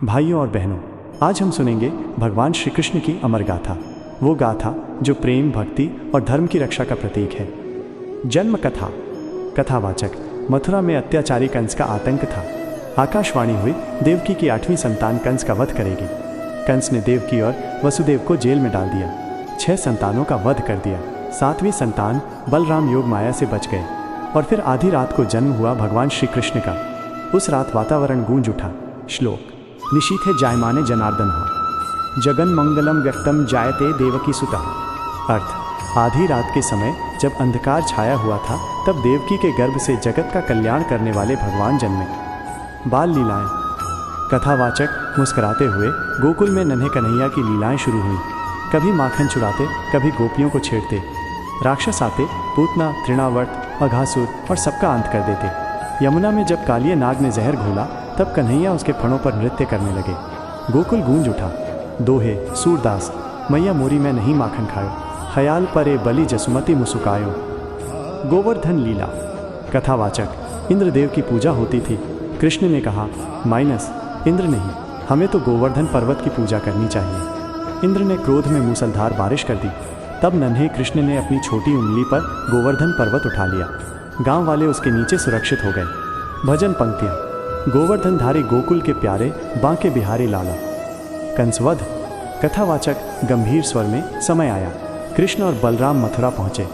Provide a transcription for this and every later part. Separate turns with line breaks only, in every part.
भाइयों और बहनों, आज हम सुनेंगे भगवान श्री कृष्ण की अमर गाथा, वो गाथा जो प्रेम, भक्ति और धर्म की रक्षा का प्रतीक है। जन्म कथा। कथावाचक। मथुरा में अत्याचारी कंस का आतंक था। आकाशवाणी हुई, देवकी की 8वीं संतान कंस का वध करेगी। कंस ने देवकी और वसुदेव को जेल में डाल दिया। 6 संतानों का वध कर दिया। 7वीं संतान बलराम योग माया से बच गए और फिर आधी रात को जन्म हुआ भगवान श्री कृष्ण का। उस रात वातावरण गूंज उठा। श्लोक। निशीथे जायमाने जनार्दन जगन मंगलम व्यक्तम जायते देवकी सुतः। अर्थ, आधी रात के समय जब अंधकार छाया हुआ था तब देवकी के गर्भ से जगत का कल्याण करने वाले भगवान जन्मे। बाल लीलाएं। कथावाचक मुस्कुराते हुए गोकुल में नन्हे कन्हैया की लीलाएं शुरू हुई। कभी माखन चुराते, कभी गोपियों को छेड़ते। राक्षस आते, पूतना, तृणावर्त, अघासुर और सबका अंत कर देते। यमुना में जब कालिये नाग ने जहर घोला तब कन्हैया उसके फणों पर नृत्य करने लगे। गोकुल गूंज उठा। दोहे। सूरदास। मैया मोरी में नहीं माखन खायो, ख्याल परे बलि जसुमती मुसुकायो। गोवर्धन लीला। कथावाचक। इंद्रदेव की पूजा होती थी। कृष्ण ने कहा, माइनस इंद्र नहीं, हमें तो गोवर्धन पर्वत की पूजा करनी चाहिए। इंद्र ने क्रोध में मूसलधार बारिश कर दी। तब नन्हे कृष्ण ने अपनी छोटी उंगली पर गोवर्धन पर्वत उठा लिया। गांव वाले उसके नीचे सुरक्षित हो गए। भजन पंक्तियाँ। गोवर्धनधारी गोकुल के प्यारे, बांके बिहारी लाला। कंसवध। कथावाचक। गंभीर स्वर में समय आया। कृष्ण और बलराम मथुरा पहुँचे।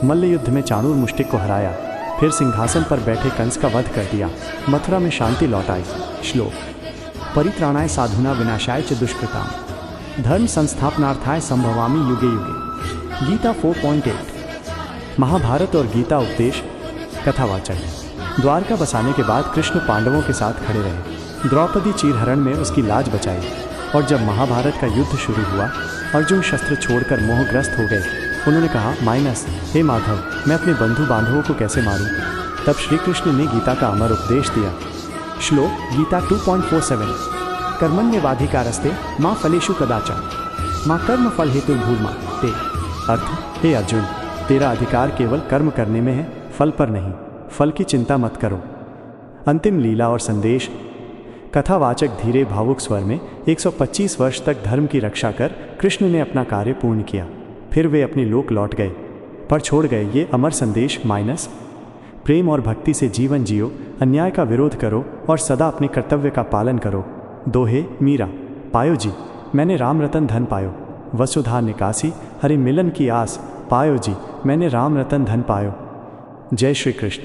मल्ल युद्ध में चाणूर मुष्टिक को हराया। फिर सिंहासन पर बैठे कंस का वध कर दिया। मथुरा में शांति लौट आई। श्लोक। परित्राणाय साधुना विनाशाय च दुष्कृताम धर्म संस्थापनार्थाय संभवामि युगे युगे। गीता 4.8। महाभारत और गीता उपदेश। कथावाचक। द्वारका बसाने के बाद कृष्ण पांडवों के साथ खड़े रहे। द्रौपदी चीरहरण में उसकी लाज बचाई और जब महाभारत का युद्ध शुरू हुआ, अर्जुन शस्त्र छोड़कर मोहग्रस्त हो गए। उन्होंने कहा, माइनस हे माधव, मैं अपने बंधु बांधवों को कैसे मारूं? तब श्री कृष्ण ने गीता का अमर उपदेश दिया। श्लोक। गीता 2.47। कर्मण्येवाधिकारस्ते माँ फलेषु कदाचन माँ कर्म फल हेतु भूर्मा ते। अर्थ, हे अर्जुन, तेरा अधिकार केवल कर्म करने में है, फल पर नहीं। फल की चिंता मत करो। अंतिम लीला और संदेश। कथावाचक धीरे भावुक स्वर में 125 वर्ष तक धर्म की रक्षा कर कृष्ण ने अपना कार्य पूर्ण किया। फिर वे अपने लोक लौट गए, पर छोड़ गए ये अमर संदेश, माइनस प्रेम और भक्ति से जीवन जियो, अन्याय का विरोध करो और सदा अपने कर्तव्य का पालन करो। दोहे। मीरा। पायो जी, मैंने राम रतन धन पायो। वसुधा निकासी, हरि मिलन की आस। पायो जी, मैंने राम रतन धन पायो। जय श्री कृष्ण।